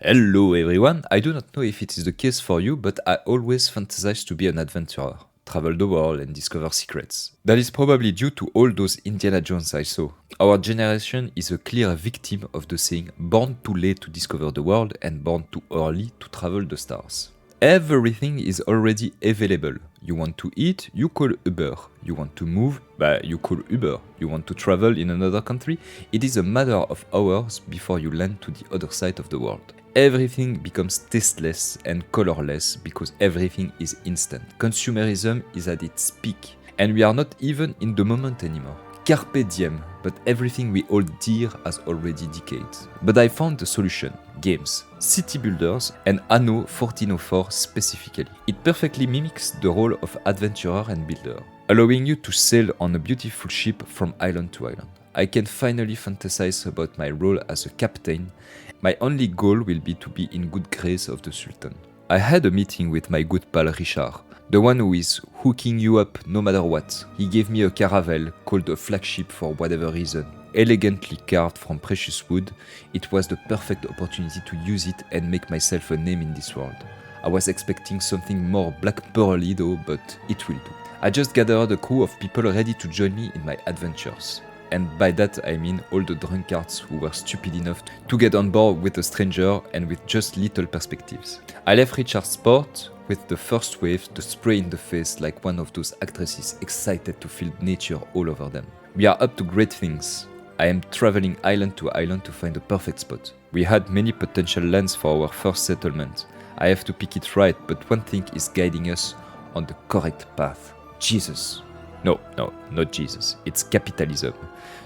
Hello everyone, I do not know if it is the case for you, but I always fantasize to be an adventurer, travel the world and discover secrets. That is probably due to all those Indiana Jones I saw. Our generation is a clear victim of the saying born too late to discover the world and born too early to travel the stars. Everything is already available. You want to eat, you call Uber. You want to move, you call Uber. You want to travel in another country, it is a matter of hours before you land to the other side of the world. Everything becomes tasteless and colorless because everything is instant. Consumerism is at its peak, and we are not even in the moment anymore. Carpe diem, but everything we hold dear has already decayed. But I found the solution: games, Citybuilders, and Anno 1404 specifically. It perfectly mimics the role of adventurer and builder, allowing you to sail on a beautiful ship from island to island. I can finally fantasize about my role as a captain. My only goal will be to be in good grace of the Sultan. I had a meeting with my good pal Richard, the one who is hooking you up no matter what. He gave me a caravel called a flagship for whatever reason. Elegantly carved from precious wood, it was the perfect opportunity to use it and make myself a name in this world. I was expecting something more black pearly though, but it will do. I just gathered a crew of people ready to join me in my adventures. And by that I mean all the drunkards who were stupid enough to get on board with a stranger and with just little perspectives. I left Richard's port with the first wave to spray in the face like one of those actresses excited to feel nature all over them. We are up to great things. I am traveling island to island to find the perfect spot. We had many potential lands for our first settlement. I have to pick it right, but one thing is guiding us on the correct path: Jesus. No, not Jesus. It's capitalism.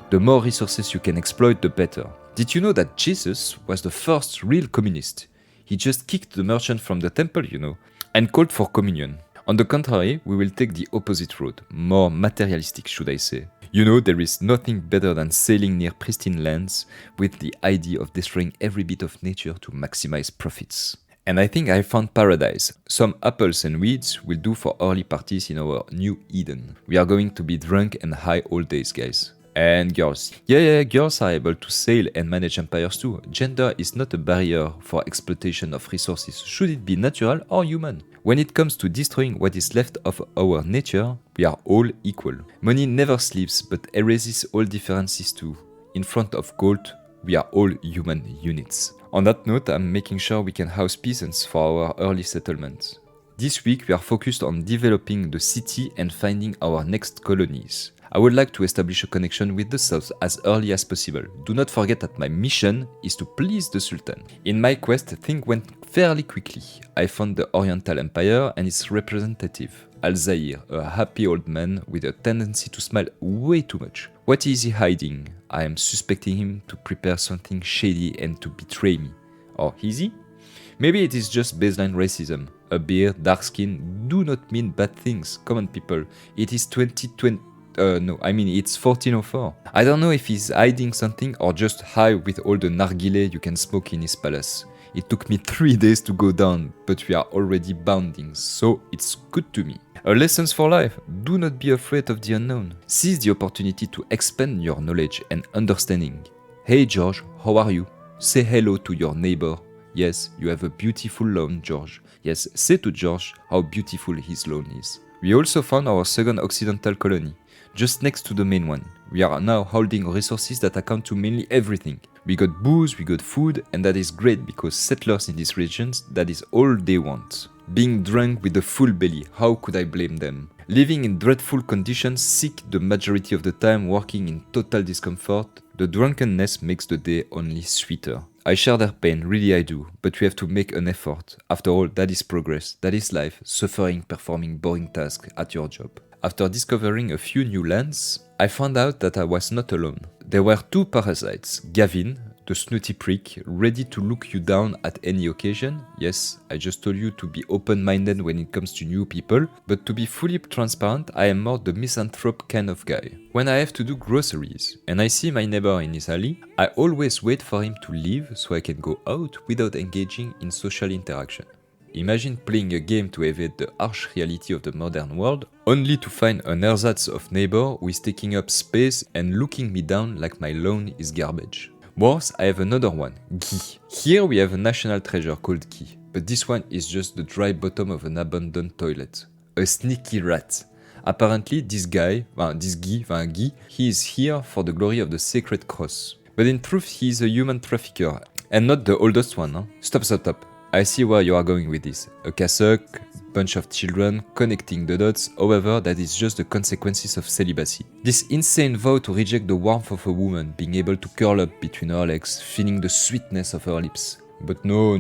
The more resources you can exploit, the better. Did you know that Jesus was the first real communist? He just kicked the merchant from the temple, and called for communion. On the contrary, we will take the opposite road, more materialistic, should I say. There is nothing better than sailing near pristine lands with the idea of destroying every bit of nature to maximize profits. And I think I found paradise. Some apples and weeds will do for early parties in our new Eden. We are going to be drunk and high all days, guys. And girls. Yeah, girls are able to sail and manage empires too. Gender is not a barrier for exploitation of resources, should it be natural or human. When it comes to destroying what is left of our nature, we are all equal. Money never sleeps, but erases all differences too. In front of gold, we are all human units. On that note, I'm making sure we can house peasants for our early settlement. This week we are focused on developing the city and finding our next colonies. I would like to establish a connection with the south as early as possible. Do not forget that my mission is to please the Sultan. In my quest, things went fairly quickly. I found the Oriental Empire and its representative, Al-Zahir, a happy old man with a tendency to smile way too much. What is he hiding? I am suspecting him to prepare something shady and to betray me. Or is he? Maybe it is just baseline racism. A beard, dark skin do not mean bad things. Come on people, it is 2020. It's 1404. I don't know if he's hiding something or just high with all the nargile you can smoke in his palace. It took me 3 days to go down, but we are already bounding, so it's good to me. A lessons for life: do not be afraid of the unknown. Seize the opportunity to expand your knowledge and understanding. Hey George, how are you? Say hello to your neighbor. Yes, you have a beautiful lawn, George. Yes, say to George how beautiful his lawn is. We also found our second occidental colony, just next to the main one. We are now holding resources that account to mainly everything. We got booze, we got food, and that is great because settlers in these regions, that is all they want. Being drunk with a full belly, how could I blame them? Living in dreadful conditions, sick the majority of the time, working in total discomfort, the drunkenness makes the day only sweeter. I share their pain, really I do, but we have to make an effort. After all, that is progress, that is life, suffering performing boring tasks at your job. After discovering a few new lands, I found out that I was not alone. There were 2 parasites, Gavin, the snooty prick, ready to look you down at any occasion. Yes, I just told you to be open-minded when it comes to new people, but to be fully transparent, I am more the misanthrope kind of guy. When I have to do groceries, and I see my neighbor in his alley, I always wait for him to leave so I can go out without engaging in social interaction. Imagine playing a game to evade the harsh reality of the modern world, only to find an ersatz of neighbor who is taking up space and looking me down like my lawn is garbage. Worse, I have another one, Gi. Here we have a national treasure called Gi, but this one is just the dry bottom of an abandoned toilet. A sneaky rat. Apparently, this Gi, he is here for the glory of the sacred cross. But in truth, he is a human trafficker, and not the oldest one, huh? Stop. I see where you are going with this. A cassock, bunch of children, connecting the dots, however, that is just the consequences of celibacy. This insane vow to reject the warmth of a woman, being able to curl up between her legs, feeling the sweetness of her lips. But no,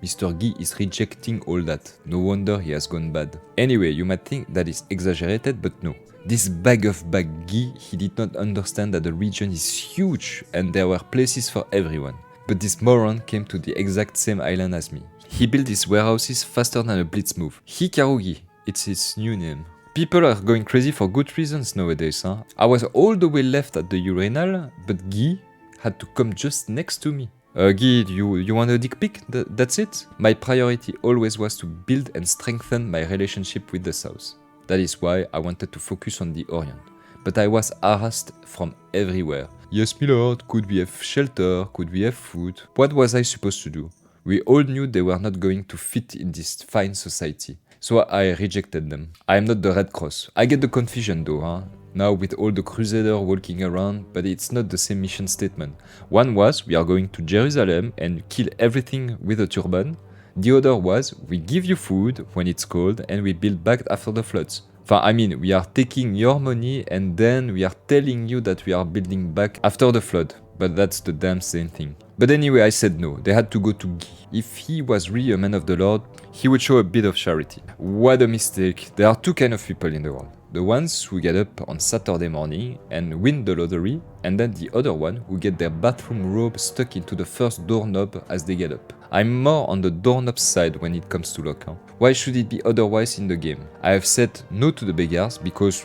Mr. Guy is rejecting all that. No wonder he has gone bad. Anyway, you might think that is exaggerated, but no. This bag Guy, he did not understand that the region is huge and there were places for everyone. But this moron came to the exact same island as me. He built his warehouses faster than a blitz move. Hikarugi, it's his new name. People are going crazy for good reasons nowadays, huh? I was all the way left at the Oriental, but Guy had to come just next to me. Guy, you want a dick pic? That's it? My priority always was to build and strengthen my relationship with the South. That is why I wanted to focus on the Orient. But I was harassed from everywhere. Yes, my lord, could we have shelter? Could we have food? What was I supposed to do? We all knew they were not going to fit in this fine society. So I rejected them. I am not the Red Cross. I get the confusion though, huh? Now with all the crusaders walking around, but it's not the same mission statement. One was, we are going to Jerusalem and kill everything with a turban. The other was, we give you food when it's cold and we build back after the floods. I mean, we are taking your money and then we are telling you that we are building back after the flood. But that's the damn same thing. But anyway, I said no. They had to go to Guy. If he was really a man of the Lord, he would show a bit of charity. What a mistake. There are two kinds of people in the world. The ones who get up on Saturday morning and win the lottery, and then the other one who get their bathroom robe stuck into the first doorknob as they get up. I'm more on the doorknob side when it comes to luck. Why should it be otherwise in the game? I have said no to the beggars because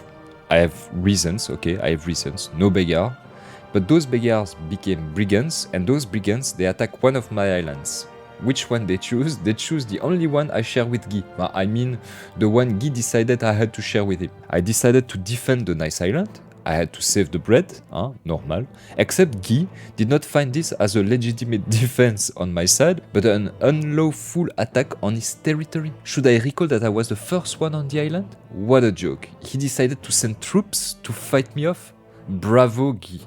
I have reasons, no beggar. But those beggars became brigands, and those brigands, they attack one of my islands. Which one they choose? They choose the only one I share with Guy. I mean, the one Guy decided I had to share with him. I decided to defend the nice island. I had to save the bread, normal. Except Guy did not find this as a legitimate defense on my side, but an unlawful attack on his territory. Should I recall that I was the first one on the island? What a joke. He decided to send troops to fight me off? Bravo, Guy.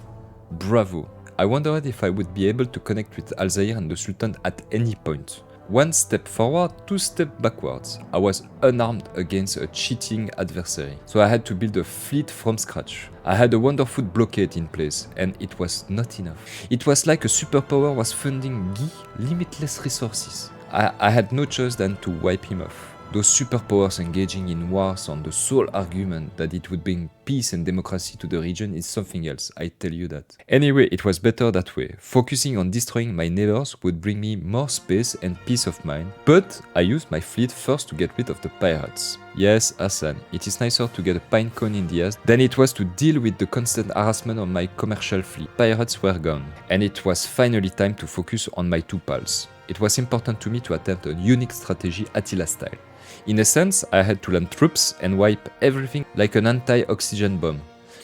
Bravo. I wondered if I would be able to connect with Alzair and the Sultan at any point. One step forward, two steps backwards. I was unarmed against a cheating adversary, so I had to build a fleet from scratch. I had a wonderful blockade in place, and it was not enough. It was like a superpower was funding Guy limitless resources. I had no choice than to wipe him off. Those superpowers engaging in wars on the sole argument that it would bring peace and democracy to the region is something else, I tell you that. Anyway, it was better that way. Focusing on destroying my neighbors would bring me more space and peace of mind, but I used my fleet first to get rid of the pirates. Yes, Hassan, it is nicer to get a pine cone in the ass than it was to deal with the constant harassment on my commercial fleet. Pirates were gone, and it was finally time to focus on my two pals. It was important to me to attempt a unique strategy Attila style. In essence, I had to land troops and wipe everything like an anti-oxygen bomb.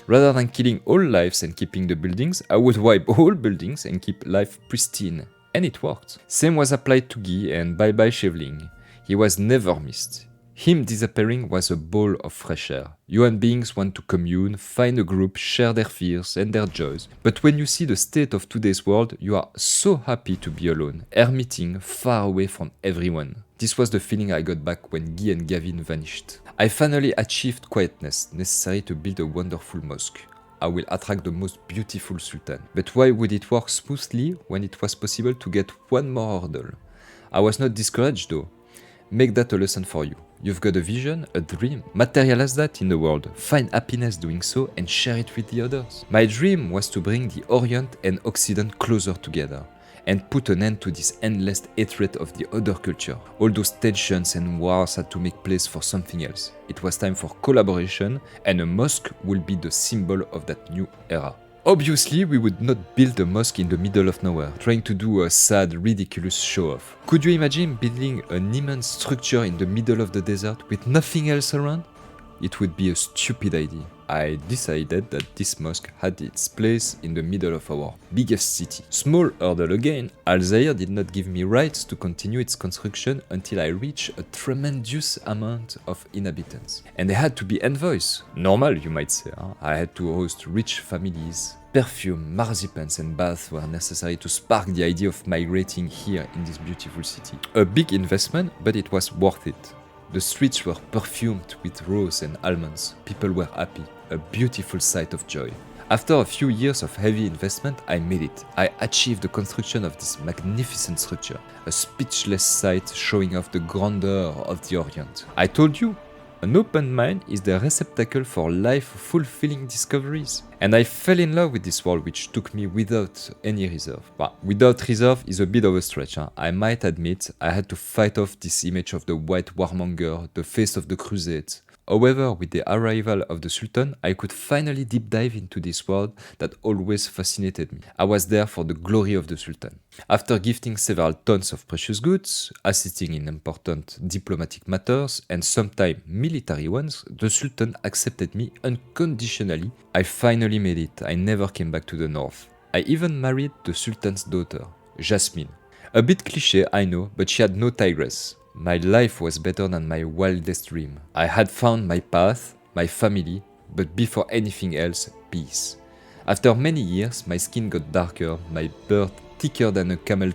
Rather than killing all lives and keeping the buildings, I would wipe all buildings and keep life pristine. And it worked. Same was applied to Guy and bye-bye Shevling. He was never missed. Him disappearing was a ball of fresh air. Human beings want to commune, find a group, share their fears and their joys. But when you see the state of today's world, you are so happy to be alone, hermiting, far away from everyone. This was the feeling I got back when Guy and Gavin vanished. I finally achieved quietness necessary to build a wonderful mosque. I will attract the most beautiful sultan. But why would it work smoothly when it was possible to get one more hurdle? I was not discouraged though. Make that a lesson for you. You've got a vision, a dream, materialize that in the world, find happiness doing so and share it with the others. My dream was to bring the Orient and Occident closer together and put an end to this endless hatred of the other culture. All those tensions and wars had to make place for something else. It was time for collaboration, and a mosque will be the symbol of that new era. Obviously, we would not build a mosque in the middle of nowhere, trying to do a sad, ridiculous show-off. Could you imagine building an immense structure in the middle of the desert with nothing else around? It would be a stupid idea. I decided that this mosque had its place in the middle of our biggest city. Small hurdle again, Al-Zahir did not give me rights to continue its construction until I reached a tremendous amount of inhabitants. And they had to be envoys. Normal, you might say. Huh? I had to host rich families. Perfume, marzipans and baths were necessary to spark the idea of migrating here in this beautiful city. A big investment, but it was worth it. The streets were perfumed with rose and almonds. People were happy. A beautiful sight of joy. After a few years of heavy investment, I made it. I achieved the construction of this magnificent structure, a speechless sight showing off the grandeur of the Orient. I told you, an open mind is the receptacle for life-fulfilling discoveries. And I fell in love with this world, which took me without any reserve. Well, without reserve is a bit of a stretch. Huh? I might admit I had to fight off this image of the white warmonger, the face of the Crusades. However, with the arrival of the Sultan, I could finally deep dive into this world that always fascinated me. I was there for the glory of the Sultan. After gifting several tons of precious goods, assisting in important diplomatic matters, and sometimes military ones, the Sultan accepted me unconditionally. I finally made it. I never came back to the north. I even married the Sultan's daughter, Jasmine. A bit cliché, I know, but she had no tigress. My life was better than my wildest dream. I had found my path, my family, but before anything else, peace. After many years, my skin got darker, my beard thicker than a camel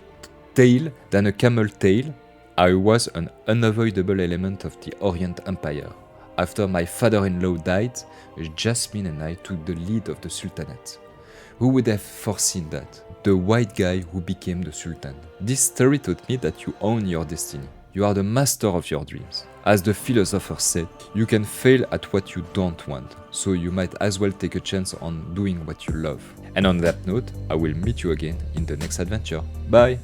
tail. I was an unavoidable element of the Orient Empire. After my father-in-law died, Jasmine and I took the lead of the Sultanate. Who would have foreseen that? The white guy who became the Sultan. This story taught me that you own your destiny. You are the master of your dreams. As the philosopher said, you can fail at what you don't want, so you might as well take a chance on doing what you love. And on that note, I will meet you again in the next adventure. Bye!